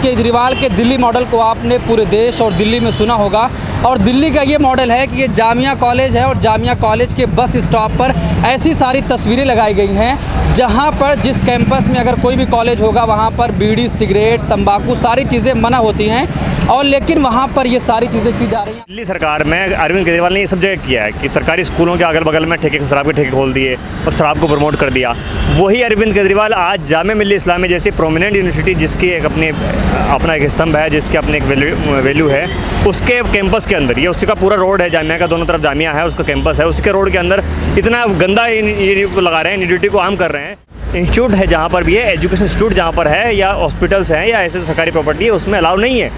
केजरीवाल के दिल्ली मॉडल को आपने पूरे देश और दिल्ली में सुना होगा और दिल्ली का ये मॉडल है कि ये जामिया कॉलेज है और जामिया कॉलेज के बस स्टॉप पर ऐसी सारी तस्वीरें लगाई गई हैं जहां पर जिस कैंपस में अगर कोई भी कॉलेज होगा वहां पर बीड़ी, सिगरेट, तंबाकू सारी चीज़ें मना होती हैं और लेकिन वहाँ पर ये सारी चीज़ें की जा रही हैं। दिल्ली सरकार में अरविंद केजरीवाल ने ये सब जगह किया है कि सरकारी स्कूलों के अगल बगल में शराब के ठेके खोल दिए और शराब को प्रमोट कर दिया। वही अरविंद केजरीवाल आज जामिया मिल्लिया इस्लामिया जैसी प्रोमिनेंट यूनिवर्सिटी जिसकी एक अपना एक स्तंभ है, जिसके अपने एक वैल्यू है, उसके कैंपस के अंदर, ये उसका पूरा रोड है जामिया का, दोनों तरफ जामिया है, उसका कैंपस है, उसके रोड के अंदर इतना गंदा लगा रहे हैं, न्यूडिटी को आम कर रहे हैं। इंस्टीट्यूट है जहाँ पर भी है, एजुकेशन इंस्टीट्यूट जहाँ पर है या हॉस्पिटल्स हैं या ऐसे सरकारी प्रॉपर्टी है उसमें अलाउ नहीं है।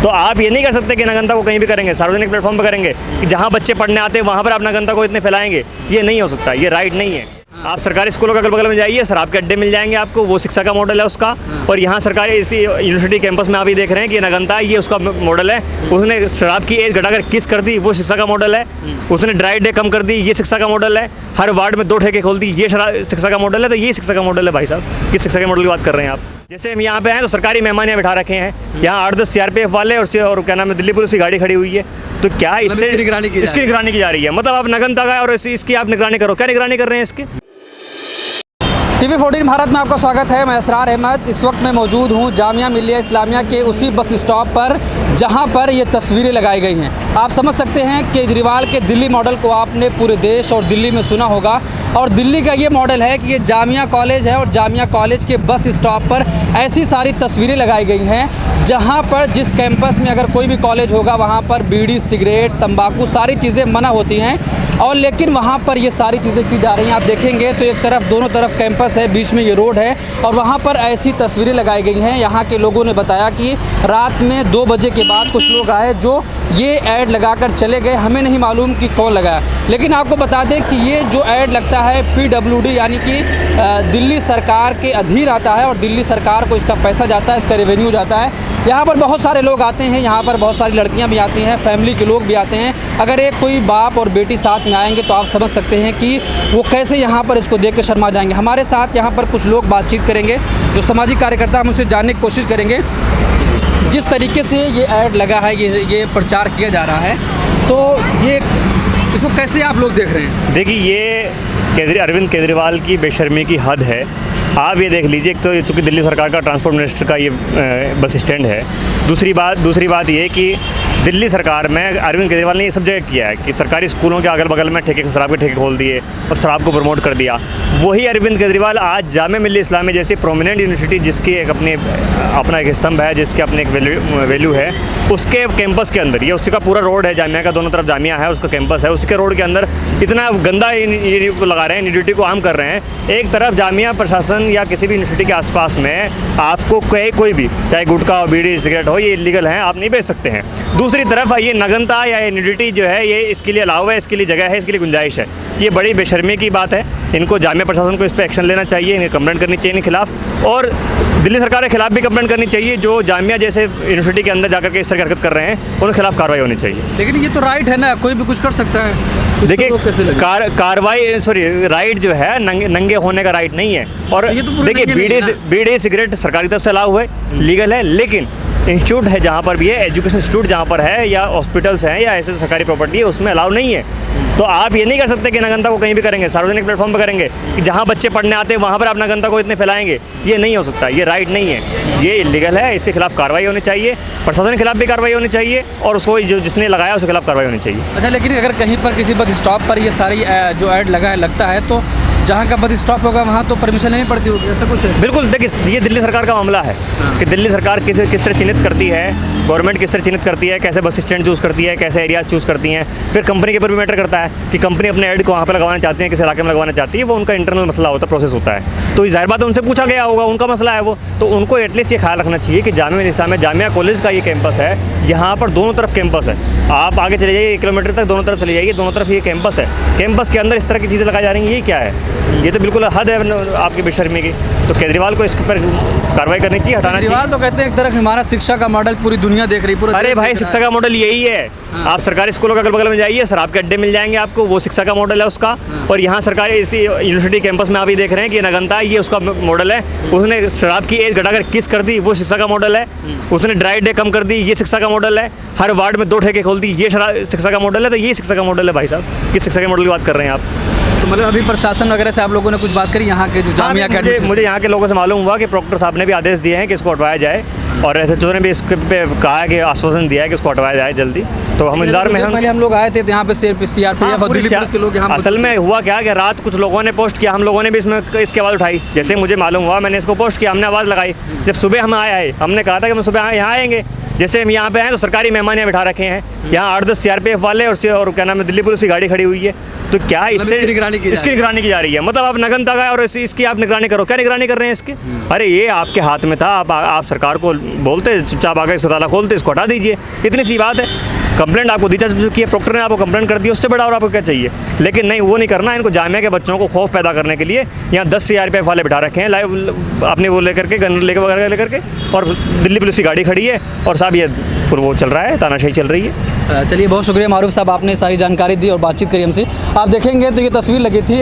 तो आप ये नहीं कर सकते कि नागरिकता को कहीं भी करेंगे, सार्वजनिक प्लेटफॉर्म पर करेंगे कि जहाँ बच्चे पढ़ने आते हैं वहाँ पर आप नागरिकता को इतने फैलाएंगे, ये नहीं हो सकता, ये राइट नहीं है। आप सरकारी स्कूलों के अगल बगल में जाइए, शराब के अड्डे मिल जाएंगे आपको, वो शिक्षा का मॉडल है उसका। और यहाँ सरकारी इसी यूनिवर्सिटी कैंपस में आप ये देख रहे हैं कि नागरिकता ये उसका मॉडल है। उसने शराब की एज घटाकर 21 कर दी, वो शिक्षा का मॉडल है। उसने ड्राई डे कम कर दी, ये शिक्षा का मॉडल है। हर वार्ड में 2 ठेके खोल दी, ये शिक्षा का मॉडल है। तो ये शिक्षा का मॉडल है भाई साहब, किस शिक्षा के मॉडल की बात कर रहे हैं आप? जैसे हम यहाँ पे हैं तो सरकारी मेहमान यहाँ बिठा रखे हैं, यहाँ 8-10 CRPF वाले और क्या नाम है दिल्ली पुलिस की गाड़ी खड़ी हुई है। तो क्या इससे इसकी निगरानी की जा रही है? मतलब आप नागरिकता का और इसकी आप निगरानी करो, क्या निगरानी कर रहे हैं इसकी? TV 14 भारत में आपका स्वागत है। मैं असरार अहमद इस वक्त मैं मौजूद हूँ जामिया मिल्लिया इस्लामिया के उसी बस स्टॉप पर जहाँ पर ये तस्वीरें लगाई गई हैं। आप समझ सकते हैं केजरीवाल के दिल्ली मॉडल को आपने पूरे देश और दिल्ली में सुना होगा और दिल्ली का ये मॉडल है कि ये जामिया कॉलेज है और जामिया कॉलेज के बस स्टॉप पर ऐसी सारी तस्वीरें लगाई गई हैं जहाँ पर जिस कैंपस में अगर कोई भी कॉलेज होगा वहाँ पर बीड़ी, सिगरेट, तंबाकू सारी चीज़ें मना होती हैं और लेकिन वहाँ पर ये सारी चीज़ें की जा रही हैं। आप देखेंगे तो एक तरफ दोनों तरफ कैंपस है, बीच में ये रोड है और वहाँ पर ऐसी तस्वीरें लगाई गई हैं। यहाँ के लोगों ने बताया कि रात में 2 बजे के बाद कुछ लोग आए जो ये ऐड लगाकर चले गए, हमें नहीं मालूम कि कौन लगाया। लेकिन आपको बता दें कि ये जो ऐड लगता है PWD यानी कि दिल्ली सरकार के अधीन आता है और दिल्ली सरकार को इसका पैसा जाता है, इसका रेवेन्यू जाता है। यहाँ पर बहुत सारे लोग आते हैं, यहाँ पर बहुत सारी लड़कियाँ भी आती हैं, फैमिली के लोग भी आते हैं। अगर एक कोई बाप और बेटी साथ में आएंगे तो आप समझ सकते हैं कि वो कैसे यहाँ पर इसको देख कर शर्मा जाएंगे। हमारे साथ यहाँ पर कुछ लोग बातचीत करेंगे, जो सामाजिक कार्यकर्ता हम उनसे जानने की कोशिश करेंगे। जिस तरीके से ये ऐड लगा है, ये प्रचार किया जा रहा है, तो ये इसको कैसे आप लोग देख रहे हैं? देखिए, ये अरविंद केजरीवाल की बेशर्मी की हद है। आप ये देख लीजिए, एक तो चूँकि दिल्ली सरकार का ट्रांसपोर्ट मिनिस्टर का ये बस स्टैंड है। दूसरी बात ये कि दिल्ली सरकार में अरविंद केजरीवाल ने ये सब जगह किया है कि सरकारी स्कूलों के अगल बगल में शराब के ठेके खोल दिए और शराब को प्रमोट कर दिया। वही अरविंद केजरीवाल आज जामिया मिल्लिया इस्लामिया जैसी प्रोमिनेंट यूनिवर्सिटी जिसकी एक अपना एक स्तंभ है, जिसके अपने एक वैल्यू है, उसके कैंपस के अंदर, ये उसका पूरा रोड है जामिया का, दोनों तरफ जामिया है, उसका कैंपस है, उसके रोड के अंदर इतना गंदा लगा रहे हैं, न्यूडिटी को आम कर रहे हैं। एक तरफ जामिया प्रशासन या किसी भी यूनिवर्सिटी के आसपास में आपको कोई भी चाहे गुटखा हो, बीड़ी, सिगरेट हो, ये इलीगल है, आप नहीं बेच सकते हैं। दूसरी तरफ ये नागरिकता या न्यूडिटी जो है ये इसके लिए अलाउ है, इसके लिए जगह है, इसके लिए गुंजाइश है। ये बड़ी बेशर्मी की बात है। इनको जामिया प्रशासन को इस पर एक्शन लेना चाहिए, इन्हें कंप्लेंट करनी चाहिए इनके खिलाफ और दिल्ली सरकार के खिलाफ भी कंप्लेंट करनी चाहिए। जो जामिया जैसे यूनिवर्सिटी के अंदर जाकर के इस तरह की हरकत कर रहे हैं उनके खिलाफ कार्रवाई होनी चाहिए। लेकिन ये तो राइट है ना, कोई भी कुछ कर सकता है। देखिए, राइट जो है नंगे होने का राइट नहीं है। और तो देखिए, बीड़ी सिगरेट सरकारी तरफ से अलाउ है, लीगल है, लेकिन इंस्टीट्यूट है जहाँ पर भी है, एजुकेशन इंस्टीट्यूट जहाँ पर है या हॉस्पिटल्स हैं या ऐसे सरकारी प्रॉपर्टी है उसमें अलाउ नहीं है। तो आप ये नहीं कर सकते कि नागरिकता को कहीं भी करेंगे, सार्वजनिक प्लेटफॉर्म पर करेंगे कि जहाँ बच्चे पढ़ने आते हैं वहाँ पर आप नागरिकता को इतने फैलाएंगे, ये नहीं हो सकता, ये राइट नहीं है, ये इलीगल है। इसके खिलाफ कार्रवाई होनी चाहिए, प्रशासन के खिलाफ भी कार्रवाई होनी चाहिए और उसको जिसने लगाया उसके खिलाफ कार्रवाई होनी चाहिए। अच्छा, लेकिन अगर कहीं पर किसी बस स्टॉप पर ये सारी जो ऐड लगता है तो जहाँ का बस स्टॉप होगा वहाँ तो परमिशन लेनी पड़ती होगी, ऐसा कुछ है? बिल्कुल। देखिए, ये दिल्ली सरकार का मामला है कि दिल्ली सरकार किस तरह चिन्हित करती है, गवर्नमेंट किस तरह चिन्हित करती है, कैसे बस स्टैंड चूज़ करती है, कैसे एरिया चूज़ करती हैं। फिर कंपनी के ऊपर भी मैटर करता है कि कंपनी अपने ऐड को वहाँ पर लगवाना चाहती है, किस इलाके में लगवाना चाहती है, वो उनका इंटरनल मसला होता है, प्रोसेस होता है। तो जाहिर बात है उनसे पूछा गया होगा, उनका मसला है वो, तो उनको एटलीस्ट ये ख्याल रखना चाहिए कि जामिया मिल्लिया इस्लामिया जामिया कॉलेज का ये कैंपस है, यहाँ पर दोनों तरफ कैंपस है। आप आगे चले जाइए 1 किलोमीटर तक, दोनों तरफ चले जाइए, दोनों तरफ ये कैंपस है। कैंपस के अंदर इस तरह की चीज़ें लगाई जा रही हैं, ये क्या है? ये तो बिल्कुल हद है आपकी बेशर्मी की। तो केजरीवाल को इस पर कार्रवाई करनी चाहिए, हटाना चाहिए। केजरीवाल तो कहते हैं एक तरह हमारा शिक्षा का मॉडल पूरी दुनिया देख रही है। अरे भाई, शिक्षा का मॉडल यही है। आप सरकारी स्कूलों के अगल बगल में जाइए, शराब के अड्डे मिल जाएंगे आपको, वो शिक्षा का मॉडल है उसका। और यहाँ सरकारी इसी यूनिवर्सिटी कैंपस में आप ये देख रहे हैं कि नगनता ये उसका मॉडल है। उसने शराब की एज घटाकर 21 कर दी, वो शिक्षा का मॉडल है। उसने ड्राई डे कम कर दी, ये शिक्षा का मॉडल है। हर वार्ड में 2 ठेके खोल दी, ये शिक्षा का मॉडल है। तो ये शिक्षा का मॉडल है भाई साहब। किस शिक्षा के मॉडल की बात कर रहे हैं आप? तो मतलब अभी प्रशासन वगैरह से आप लोगों ने कुछ बात करी यहाँ के जो जामिया के? मुझे यहाँ के लोगों से मालूम हुआ कि प्रोक्टर साहब ने भी आदेश दिए हैं कि इसको हटवाया जाए, और एसएचओ ने भी इसके पे कहा है कि आश्वासन दिया है कि उसको हटवाया जाए जल्दी। तो हम इंतजार में हैं। पहले हम लोग आए थे तो यहाँ पे सीआरपीएफ और दिल्ली पुलिस के लोग यहाँ असल में हुआ क्या कि रात कुछ लोगों ने पोस्ट किया, हम लोगों ने भी इसमें इसकी आवाज़ उठाई। जैसे मुझे मालूम हुआ मैंने इसको पोस्ट किया, हमने आवाज़ लगाई। जब सुबह हम आए, हमने कहा था कि हम सुबह यहाँ आएंगे। जैसे हम यहाँ पे हैं तो सरकारी मेहमान यहाँ बिठा रखे हैं, यहाँ 8-10 सीआरपीएफ वाले और क्या नाम है दिल्ली पुलिस की गाड़ी खड़ी हुई है। तो क्या इससे इसकी निगरानी की जा रही है? मतलब आप नगनता गए और इसकी आप निगरानी करो। क्या निगरानी कर रहे हैं इसकी? अरे ये आपके हाथ में था, आप सरकार को बोलते चुपचाप आगे अस्पताल खोलते, इसको हटा दीजिए, इतनी सी बात है। कंप्लेंट आपको दी जा चुकी है, प्रोक्टर ने आपको कंप्लेंट कर दी, उससे बड़ा और आपको क्या चाहिए? लेकिन नहीं, वो नहीं करना। इनको जामिया के बच्चों को खौफ पैदा करने के लिए यहाँ 10 सीआरपीएफ वाले बिठा रखे हैं, लाइव अपने वो लेकर के, गन लेकर वगैरह लेकर के, और दिल्ली पुलिस की गाड़ी खड़ी है और साहब ये फिर वो चल रहा है, तानाशाही चल रही है। चलिए, बहुत शुक्रिया मारूफ साहब, आपने सारी जानकारी दी और बातचीत करी हमसे। आप देखेंगे तो ये तस्वीर लगी थी,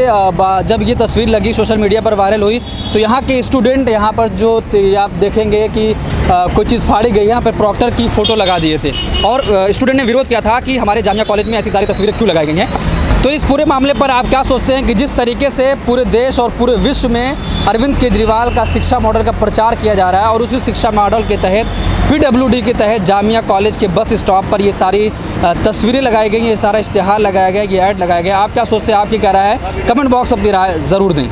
जब ये तस्वीर लगी सोशल मीडिया पर वायरल हुई तो यहाँ के स्टूडेंट यहाँ पर जो आप देखेंगे कि कोई चीज़ फाड़ी गई, यहाँ पर प्रॉक्टर की फ़ोटो लगा दिए थे और स्टूडेंट ने विरोध किया था कि हमारे जामिया कॉलेज में ऐसी सारी तस्वीरें क्यों लगाई गई हैं। तो इस पूरे मामले पर आप क्या सोचते हैं कि जिस तरीके से पूरे देश और पूरे विश्व में अरविंद केजरीवाल का शिक्षा मॉडल का प्रचार किया जा रहा है और उसी शिक्षा मॉडल के तहत PWD के तहत जामिया कॉलेज के बस स्टॉप पर ये सारी तस्वीरें लगाई गई हैं, ये सारा इश्तिहार लगाया गया, ये ऐड लगाया गया, आप क्या सोचते हैं? आपकी क्या राय है? कमेंट बॉक्स अपनी राय ज़रूर दें।